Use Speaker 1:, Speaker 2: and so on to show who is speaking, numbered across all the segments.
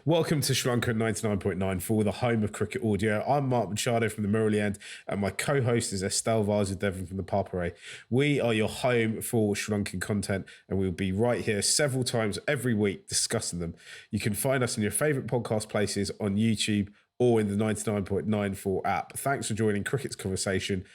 Speaker 1: Welcome to Sri Lanka 99.9 for the home of cricket audio. I'm Mark Machado from the Murali End, and my co-host is Estelle Devon from the Papare. We are your home for Sri Lankan content, and we'll be right here several times every week discussing them. You can find us in your favourite podcast places on YouTube or in the 99.94 app. Thanks for joining Cricket's Conversation.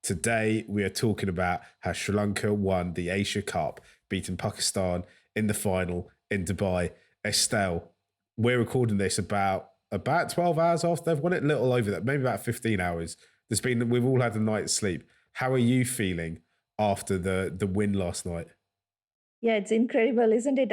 Speaker 1: Today, we are talking about how Sri Lanka won the Asia Cup, beating Pakistan in the final in Dubai. Estelle, we're recording this about 12 hours after they've won it, a little over that, maybe about 15 hours. We've all had a night's sleep. How are you feeling after the win last night?
Speaker 2: Yeah, it's incredible, isn't it?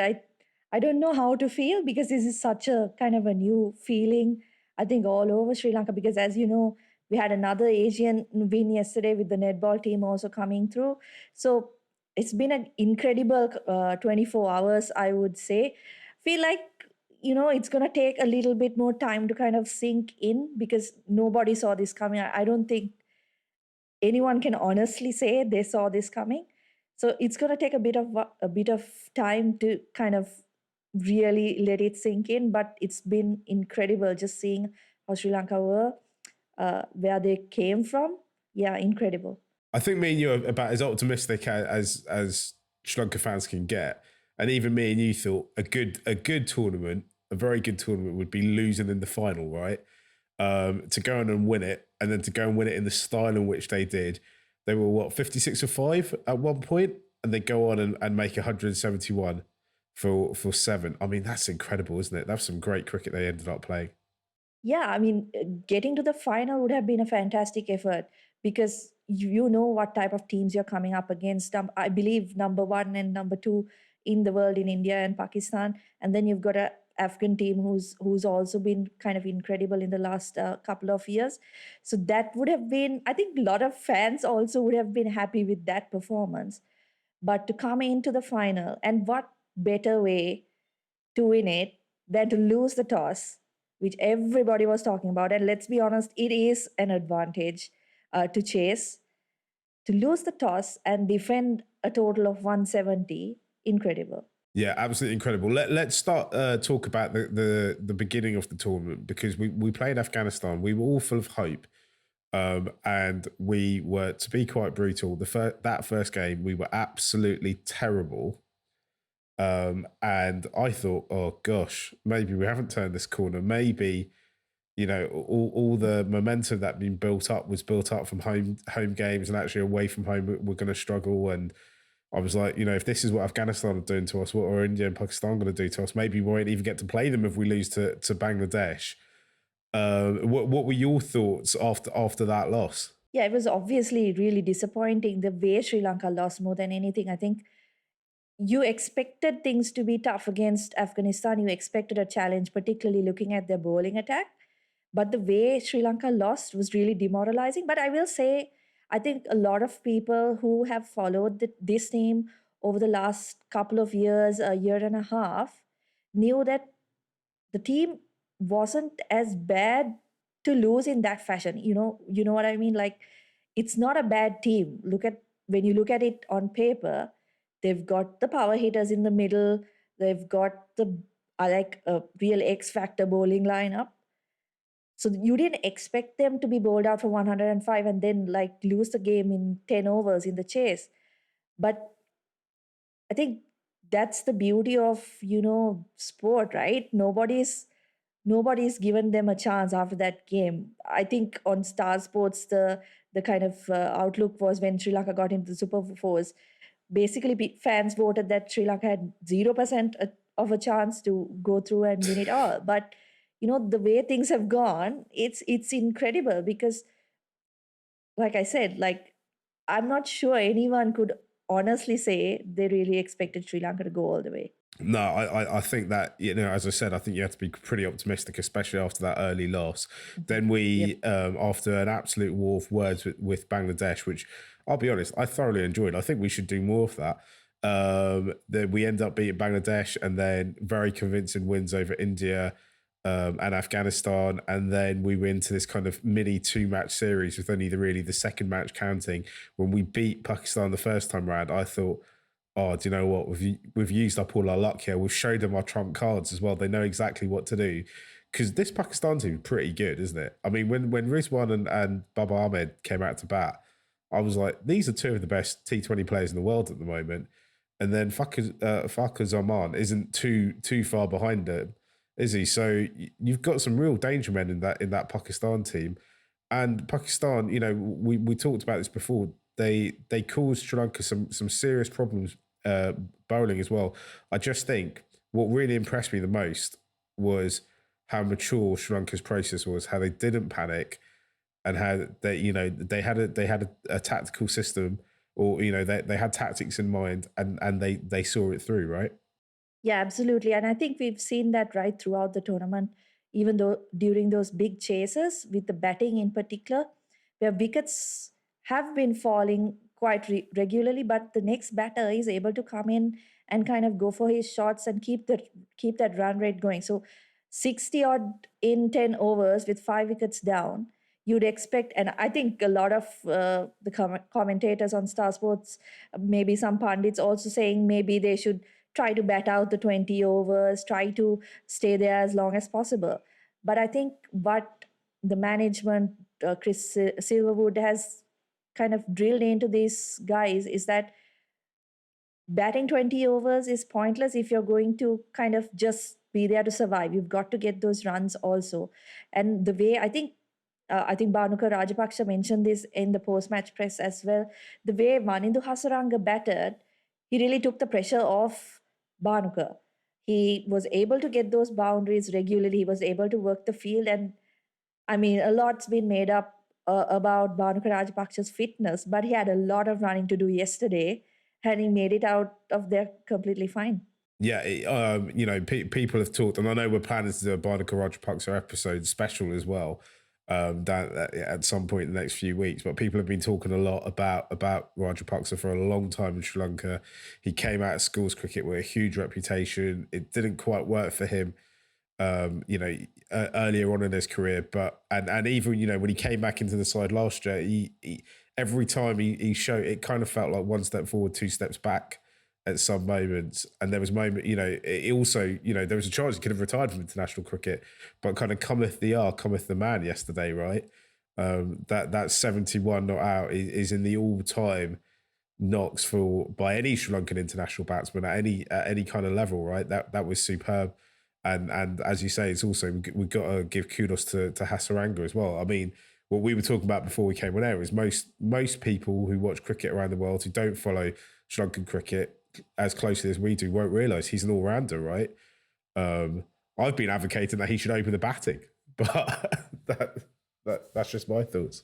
Speaker 2: I don't know how to feel because this is such a kind of a new feeling, I think, all over Sri Lanka. Because as you know, we had another Asian win yesterday with the netball team also coming through. So it's been an incredible 24 hours, I would say. Feel like, it's going to take a little bit more time to kind of sink in because nobody saw this coming. I don't think anyone can honestly say they saw this coming. So it's going to take a bit of time to kind of really let it sink in. But it's been incredible just seeing how Sri Lanka were, where they came from. Yeah, incredible.
Speaker 1: I think me and you are about as optimistic as Sri Lanka fans can get. And even me and you thought a good tournament, a very good tournament would be losing in the final, right? To go on and win it, and then to go and win it in the style in which they did. They were 56 or 5 at one point, and they go on and make 171 for 7. I mean, that's incredible, isn't it? That's some great cricket they ended up playing.
Speaker 2: Yeah, I mean, getting to the final would have been a fantastic effort because you know what type of teams you're coming up against. I believe number one and number two in the world in India and Pakistan, and then you've got a Afghan team who's also been kind of incredible in the last couple of years. So that would have been, I think, a lot of fans also would have been happy with that performance. But to come into the final, and what better way to win it than to lose the toss, which everybody was talking about. And let's be honest, it is an advantage to chase. To lose the toss and defend a total of 170, incredible.
Speaker 1: Yeah, absolutely incredible. Let's start talk about the beginning of the tournament, because we played Afghanistan. We were all full of hope, and we were, to be quite brutal, that first game we were absolutely terrible. And I thought, oh gosh, maybe we haven't turned this corner. Maybe, all the momentum that had been built up was built up from home games, and actually away from home we're going to struggle. And I was like, if this is what Afghanistan are doing to us, what are India and Pakistan going to do to us? Maybe we won't even get to play them if we lose to Bangladesh. What were your thoughts after that loss?
Speaker 2: Yeah, it was obviously really disappointing the way Sri Lanka lost more than anything. I think you expected things to be tough against Afghanistan. You expected a challenge, particularly looking at their bowling attack. But the way Sri Lanka lost was really demoralizing. But I will say, I think a lot of people who have followed this team over the last couple of years, a year and a half, knew that the team wasn't as bad to lose in that fashion. You know what I mean? Like, it's not a bad team. When you look at it on paper, they've got the power hitters in the middle. They've got the I like a real X factor bowling lineup. So you didn't expect them to be bowled out for 105 and then like lose the game in 10 overs in the chase. But I think that's the beauty of, sport, right? Nobody's given them a chance after that game. I think on Star Sports, the kind of outlook was when Sri Lanka got into the Super Fours. Basically, fans voted that Sri Lanka had 0% of a chance to go through and win it all. But the way things have gone, it's incredible because, like I said, like I'm not sure anyone could honestly say they really expected Sri Lanka to go all the way.
Speaker 1: No, I think that, as I said, I think you have to be pretty optimistic, especially after that early loss. Then we,
Speaker 2: Yep.
Speaker 1: after an absolute war of words with Bangladesh, which I'll be honest, I thoroughly enjoyed. I think we should do more of that. Then we end up beating Bangladesh, and then very convincing wins over India. and Afghanistan, and then we went into this kind of mini 2-match series with only really the second match counting. When we beat Pakistan the first time round, I thought, oh, do you know what? We've used up all our luck here. We've showed them our trump cards as well. They know exactly what to do, because this Pakistan team is pretty good, isn't it? I mean, when Rizwan and Baba Ahmed came out to bat, I was like, these are two of the best T20 players in the world at the moment. And then Fakhar Zaman isn't too far behind them, is he? So you've got some real danger men in that Pakistan team. And Pakistan, we talked about this before. They caused Sri Lanka some serious problems bowling as well. I just think what really impressed me the most was how mature Sri Lanka's process was, how they didn't panic, and how they had a tactical system, or they had tactics in mind, and they saw it through, right?
Speaker 2: Yeah, absolutely. And I think we've seen that right throughout the tournament, even though during those big chases, with the batting in particular, where wickets have been falling quite regularly, but the next batter is able to come in and kind of go for his shots and keep that run rate going. So 60 odd in 10 overs with 5 wickets down, you'd expect, and I think a lot of the commentators on Star Sports, maybe some pundits also saying maybe they should try to bat out the 20 overs, try to stay there as long as possible. But I think what the management, Chris Silverwood, has kind of drilled into these guys is that batting 20 overs is pointless if you're going to kind of just be there to survive. You've got to get those runs also. And the way I think Bhanuka Rajapaksa mentioned this in the post-match press as well. The way Manindu Hasaranga batted, he really took the pressure off Bhanuka. He was able to get those boundaries regularly. He was able to work the field. And I mean, a lot's been made up about Bhanuka Rajapaksa's fitness, but he had a lot of running to do yesterday, and he made it out of there completely fine.
Speaker 1: Yeah, people have talked, and I know we're planning to do a Barnacle Rajapaksa episode special as well, at some point in the next few weeks. But people have been talking a lot about Rajapaksa for a long time in Sri Lanka. He came out of schools cricket with a huge reputation. It didn't quite work for him, earlier on in his career. But and even when he came back into the side last year, he every time he showed, it kind of felt like one step forward, two steps back at some moments. And there was it also, there was a chance he could have retired from international cricket, but kind of cometh the hour, cometh the man yesterday, right? That 71 not out is in the all-time knocks by any Sri Lankan international batsman at any kind of level, right? That was superb. And as you say, it's also, we've got to give kudos to Hasaranga as well. I mean, what we were talking about before we came on air is most people who watch cricket around the world who don't follow Sri Lankan cricket as closely as we do won't realise he's an all-rounder, right? I've been advocating that he should open the batting, but that's just my thoughts.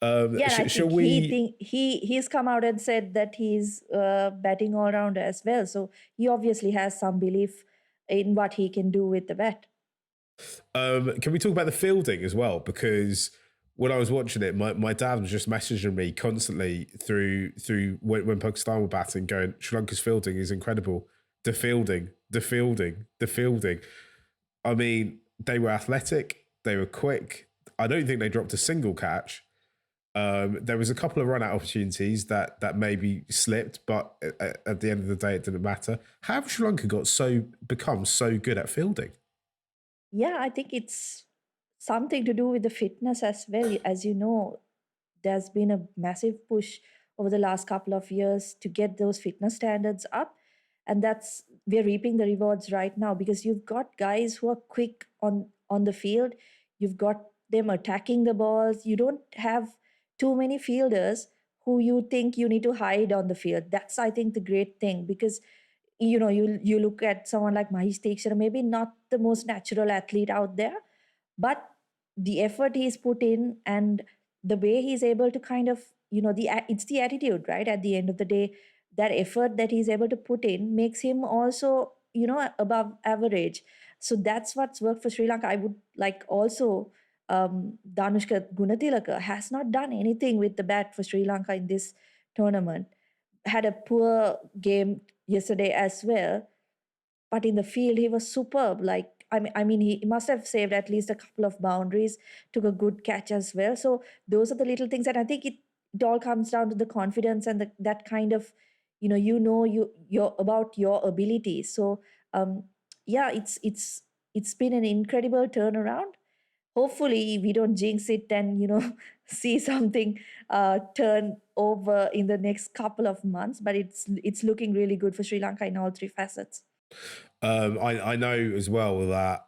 Speaker 2: Yeah, I think he's come out and said that he's batting all round as well. So he obviously has some belief in what he can do with the bat.
Speaker 1: Can we talk about the fielding as well? Because when I was watching it, my dad was just messaging me constantly through when Pakistan were batting, going, Sri Lanka's fielding is incredible. The fielding. I mean, they were athletic, they were quick. I don't think they dropped a single catch. There was a couple of run-out opportunities that maybe slipped, but at the end of the day, it didn't matter. How have Sri Lanka become so good at fielding?
Speaker 2: Yeah, I think it's something to do with the fitness as well. As you know, there's been a massive push over the last couple of years to get those fitness standards up. And we're reaping the rewards right now, because you've got guys who are quick on the field. You've got them attacking the balls. You don't have too many fielders who you think you need to hide on the field. That's, I think, the great thing, because you look at someone like Mahesh Teekshara, maybe not the most natural athlete out there, but the effort he's put in and the way he's able to kind of, it's the attitude, right? At the end of the day, that effort that he's able to put in makes him also, above average. So that's what's worked for Sri Lanka. I would like also, Danushka Gunatilaka has not done anything with the bat for Sri Lanka in this tournament. Had a poor game yesterday as well. but in the field he was superb. Like I mean, he must have saved at least a couple of boundaries, took a good catch as well. So those are the little things, and I think it all comes down to the confidence and that kind of, you're about your abilities. So um, yeah, it's been an incredible turnaround. Hopefully we don't jinx it and see something turn over in the next couple of months, but it's looking really good for Sri Lanka in all three facets.
Speaker 1: I know as well that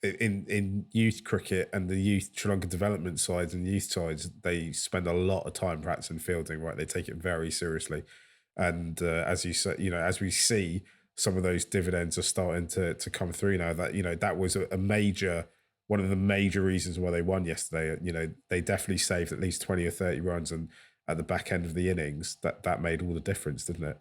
Speaker 1: in youth cricket and the youth Sri Lanka development sides and youth sides, they spend a lot of time practicing fielding. Right, they take it very seriously, and as you say, as we see, some of those dividends are starting to come through now. That that was a major one of the major reasons why they won yesterday. They definitely saved at least 20 or 30 runs, and at the back end of the innings, that made all the difference, didn't it?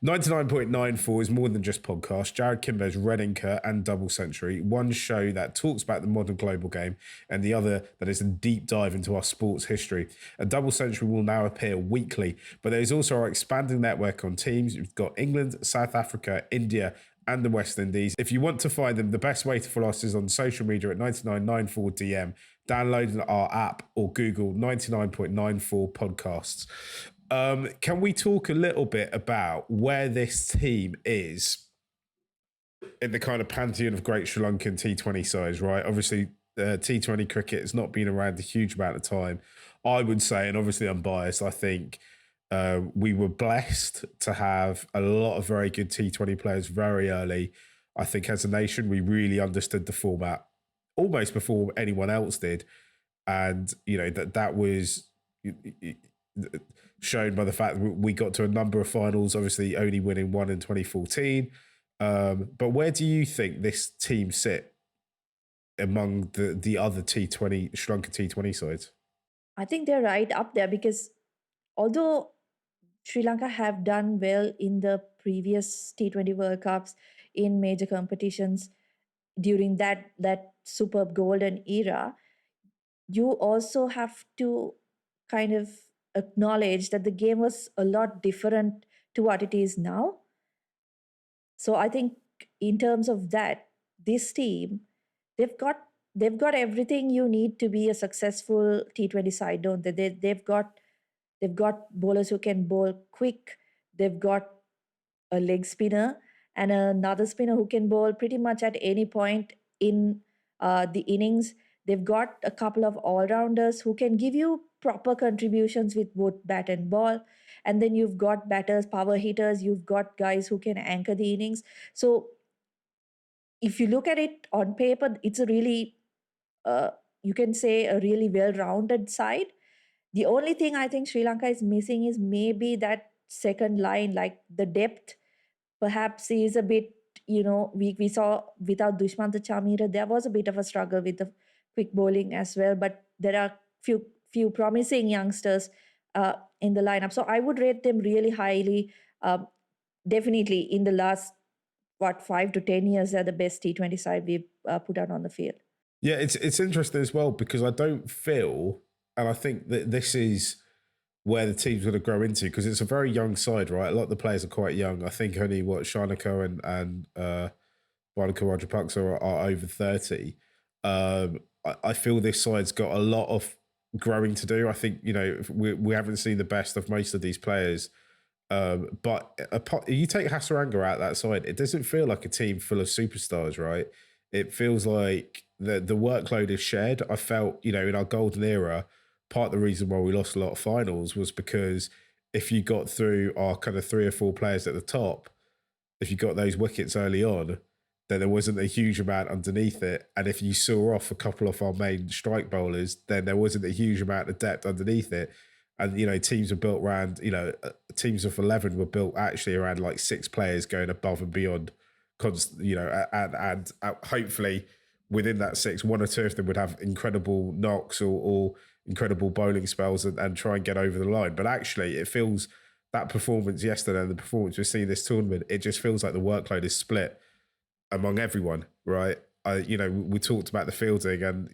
Speaker 1: 99.94 is more than just podcast. Jared Kimber's Red Inker and Double Century, one show that talks about the modern global game and the other that is a deep dive into our sports history. A Double Century will now appear weekly, but there is also our expanding network on teams. We've got England, South Africa, India, and the West Indies. If you want to find them, the best way to follow us is on social media at 9994DM. Download our app or Google 99.94 podcasts. Can we talk a little bit about where this team is in the kind of pantheon of great Sri Lankan T20 sides, right? Obviously, T20 cricket has not been around a huge amount of time. I would say, and obviously I'm biased, I think we were blessed to have a lot of very good T20 players very early. I think as a nation, we really understood the format almost before anyone else did. And, that was shown by the fact that we got to a number of finals, obviously only winning one in 2014. But where do you think this team sit among the other T20 Sri Lanka T20 sides?
Speaker 2: I think they're right up there because although Sri Lanka have done well in the previous T20 World Cups in major competitions during that superb golden era, you also have to kind of acknowledge that the game was a lot different to what it is now. So I think in terms of that, this team, they've got they've got everything you need to be a successful T20 side, don't they? They've got bowlers who can bowl quick. They've got a leg spinner and another spinner who can bowl pretty much at any point in the innings. They've got a couple of all rounders who can give you proper contributions with both bat and ball. And then you've got batters, power hitters, you've got guys who can anchor the innings. So if you look at it on paper, it's a really, you can say, a really well rounded side. The only thing I think Sri Lanka is missing is maybe that second line, like the depth perhaps is a bit, we saw without Dushmantha Chamira, there was a bit of a struggle with the quick bowling as well, but there are few promising youngsters in the lineup. So I would rate them really highly. Definitely in the last, 5 to 10 years, they're the best T20 side we've put out on the field.
Speaker 1: Yeah, it's interesting as well because I don't feel, and I think that this is where the team's going to grow into because it's a very young side, right? A lot of the players are quite young. I think only Shanaka and Monica Rajapaksa are over 30. I feel this side's got a lot of growing to do. I think, we haven't seen the best of most of these players. But you take Hasaranga out that side, it doesn't feel like a team full of superstars, right? It feels like the workload is shared. I felt, in our golden era, part of the reason why we lost a lot of finals was because if you got through our kind of 3 or 4 players at the top, if you got those wickets early on, then there wasn't a huge amount underneath it. And if you saw off a couple of our main strike bowlers, then there wasn't a huge amount of depth underneath it. And, teams were built around, teams of 11 were built actually around like 6 players going above and beyond, and hopefully within that 6, 1 or 2 of them would have incredible knocks or incredible bowling spells and try and get over the line. But actually it feels that performance yesterday and the performance we're seeing this tournament, it just feels like the workload is split among everyone, right? We talked about the fielding and,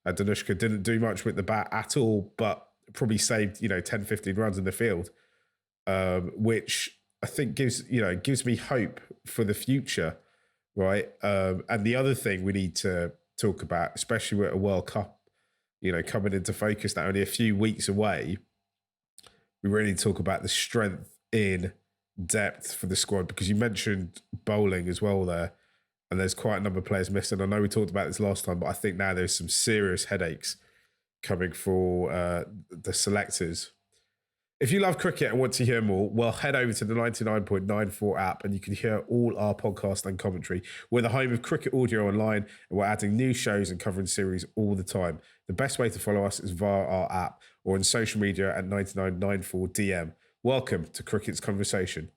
Speaker 1: Danushka didn't do much with the bat at all, but probably saved, 10, 15 runs in the field, which I think gives me hope for the future, right? And the other thing we need to talk about, especially with a World Cup, coming into focus now, only a few weeks away, we really need to talk about the strength in depth for the squad, because you mentioned bowling as well there, and there's quite a number of players missing. I know we talked about this last time, but I think now there's some serious headaches coming for the selectors. If you love cricket and want to hear more, well, head over to the 99.94 app and you can hear all our podcast and commentary. We're the home of cricket audio online, and we're adding new shows and covering series all the time. The best way to follow us is via our app or on social media at 9994DM. Welcome to Cricket's Conversation.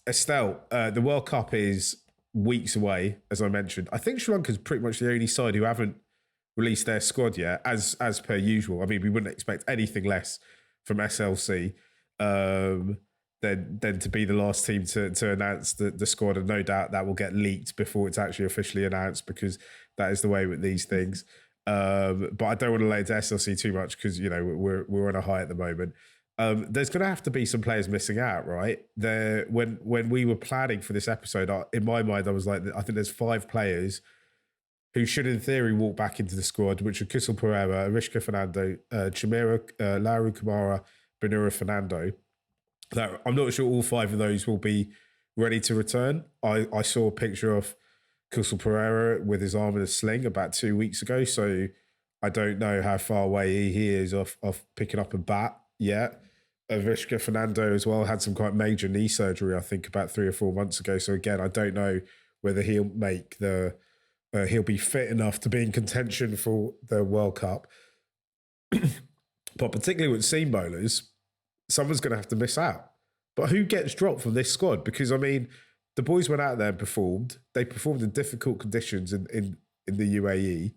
Speaker 1: Estelle, the World Cup is weeks away, as I mentioned. I think Sri Lanka's pretty much the only side who haven't released their squad yet, as per usual. I mean, we wouldn't expect anything less from SLC than to be the last team to announce the squad, and no doubt that will get leaked before it's actually officially announced, because that is the way with these things. But I don't want to lay into SLC too much, because we're on a high at the moment. There's going to have to be some players missing out, right? When we were planning for this episode, in my mind, I was like, I think there's 5 players who should, in theory, walk back into the squad, which are Kusal Pereira, Arishka Fernando, Chimera, Lauru Kamara, Benura Fernando. That I'm not sure all 5 of those will be ready to return. I saw a picture of Kusal Pereira with his arm in a sling about 2 weeks ago, so I don't know how far away he is off picking up a bat yet. Arishka Fernando as well had some quite major knee surgery, I think, about 3 or 4 months ago. So again, I don't know whether he'll make he'll be fit enough to be in contention for the World Cup. But particularly with seam bowlers, someone's going to have to miss out. But who gets dropped from this squad? Because, I mean, the boys went out there and performed. They performed in difficult conditions in the UAE.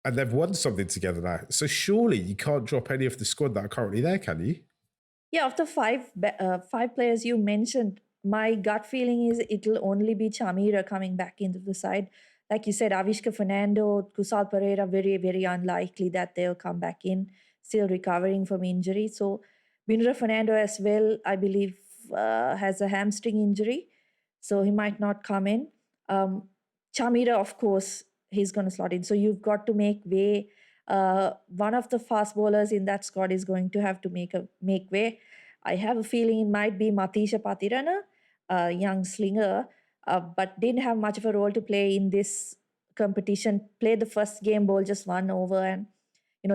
Speaker 1: And they've won something together now. So surely you can't drop any of the squad that are currently there, can you?
Speaker 2: Yeah, of the 5 players you mentioned, my gut feeling is it'll only be Chamira coming back into the side. Like you said, Avishka Fernando, Kusal Pereira, very, very unlikely that they'll come back in, still recovering from injury. So Binra Fernando as well, I believe, has a hamstring injury, so he might not come in. Chamira, of course, he's going to slot in. So you've got to make way. One of the fast bowlers in that squad is going to have to make way. I have a feeling it might be Matisha Patirana, a young slinger, but didn't have much of a role to play in this competition. Played the first game, bowled just 1 over, and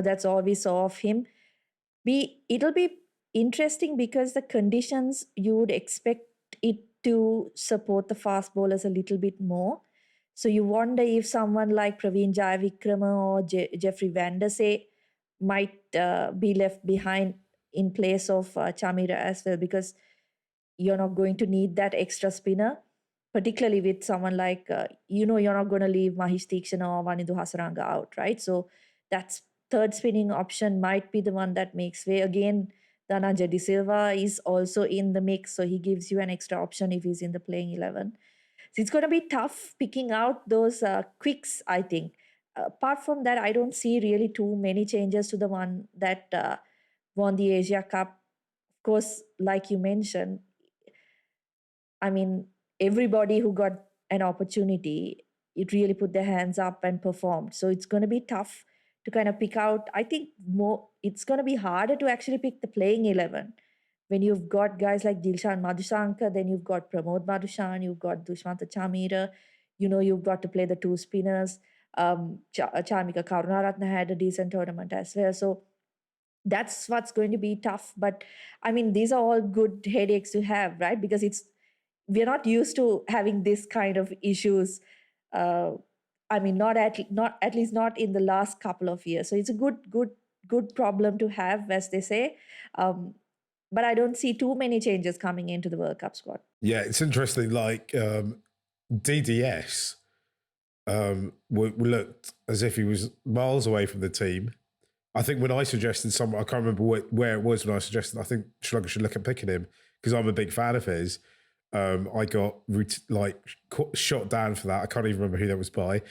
Speaker 2: that's all we saw of him. It'll be interesting because the conditions, you would expect it to support the fast bowlers a little bit more. So you wonder if someone like Praveen Jayavikrama or Jeffrey Vandersay might be left behind in place of Chamira as well, because you're not going to need that extra spinner, particularly with someone like, you're not going to leave Mahish Theekshana or Vanindu Hasaranga out, right? So that's third spinning option might be the one that makes way. Again, Dhananjay De Silva is also in the mix, so he gives you an extra option if he's in the playing 11. So it's going to be tough picking out those quicks, I think. Apart from that, I don't see really too many changes to the one that won the Asia Cup. Of course, like you mentioned, I mean, everybody who got an opportunity, it really put their hands up and performed. So it's going to be tough to kind of pick out. I think it's going to be harder to actually pick the playing 11 when you've got guys like Dilshan Madhusankar, then you've got Pramod Madhushan, you've got Dushmanta Chamira, you've got to play the 2 spinners. Charmika Karunaratne had a decent tournament as well. So that's what's going to be tough. But I mean, these are all good headaches to have, right? Because we're not used to having this kind of issues. I mean, not at least not in the last couple of years. So it's a good problem to have, as they say. But I don't see too many changes coming into the World Cup squad.
Speaker 1: Yeah, it's interesting. Like DDS looked as if he was miles away from the team. I think when I suggested someone, I can't remember where it was when I suggested, I think Sri Lanka should look at picking him because I'm a big fan of his. I got shot down for that. I can't even remember who that was by.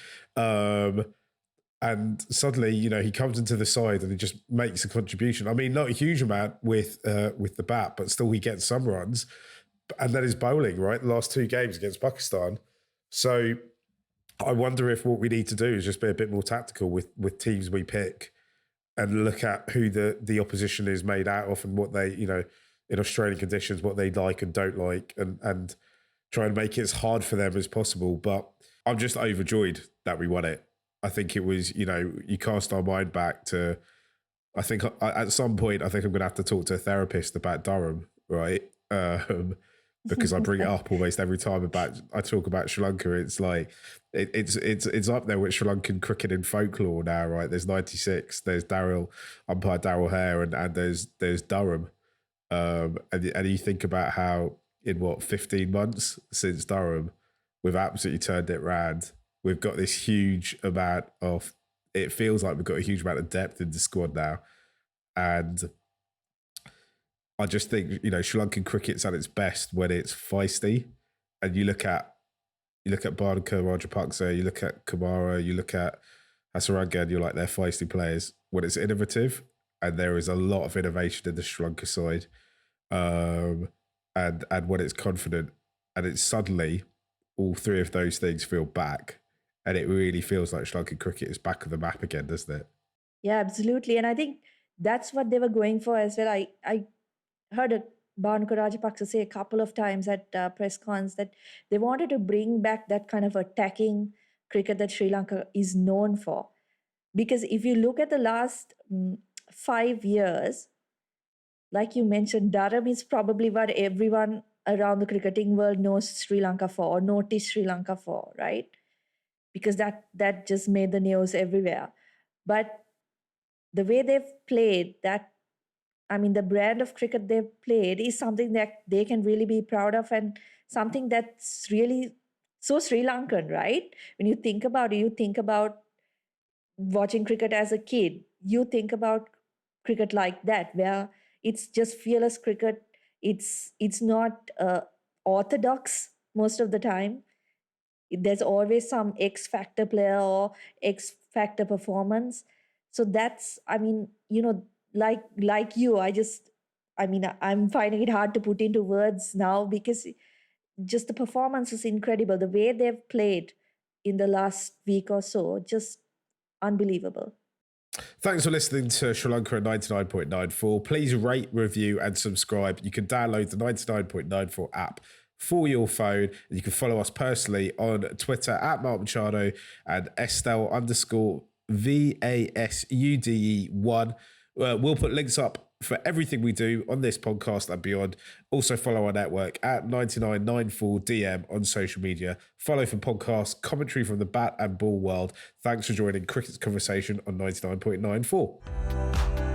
Speaker 1: And suddenly, he comes into the side and he just makes a contribution. I mean, not a huge amount with the bat, but still he gets some runs. And then his bowling, right? The last 2 games against Pakistan. So I wonder if what we need to do is just be a bit more tactical with teams we pick and look at who the opposition is made out of and what they, in Australian conditions, what they like and don't like, and try and make it as hard for them as possible. But I'm just overjoyed that we won it. I think it was, you cast our mind back to, I think at some point, I think I'm going to have to talk to a therapist about Durham, right? Because I bring it up almost every time I talk about Sri Lanka. It's like, it's up there with Sri Lankan cricket in folklore now, right? There's 96, there's umpire Daryl Hare, and there's Durham. And you think about how in 15 months since Durham, we've absolutely turned it round. We've got this huge amount of, it feels like we've got a huge amount of depth in the squad now. And I just think, Sri Lankan cricket's at its best when it's feisty. And you look at Bharaka Rajapaksa, you look at Kumara, you look at Hasaranga, and you're like, they're feisty players. When it's innovative, and there is a lot of innovation in the Sri Lanka side, and when it's confident, and it's suddenly all 3 of those things feel back, and it really feels like Sri Lankan cricket is back on the map again, doesn't it?
Speaker 2: Yeah, absolutely. And I think that's what they were going for as well. I heard Bhanuka Rajapaksa say a couple of times at press cons that they wanted to bring back that kind of attacking cricket that Sri Lanka is known for. Because if you look at the last 5 years, like you mentioned, Durham is probably what everyone around the cricketing world knows Sri Lanka for, or noticed Sri Lanka for, right? Because that just made the news everywhere. But the way they've played, the brand of cricket they've played is something that they can really be proud of, and something that's really so Sri Lankan, right? When you think about it, you think about watching cricket as a kid, you think about cricket like that, where it's just fearless cricket. It's not orthodox most of the time. There's always some X factor player or X factor performance. So that's, like you, I'm finding it hard to put into words now, because just the performance is incredible. The way they've played in the last week or so, just unbelievable.
Speaker 1: Thanks for listening to Sri Lanka at 99.94. Please rate, review, and subscribe. You can download the 99.94 app for your phone, and you can follow us personally on Twitter at Mark Machado and Estelle _VASUDE1. We'll put links up for everything we do on this podcast and beyond. Also follow our network at 9994DM on social media. Follow for podcasts, commentary from the bat and ball world. Thanks for joining Cricket's Conversation on 99.94.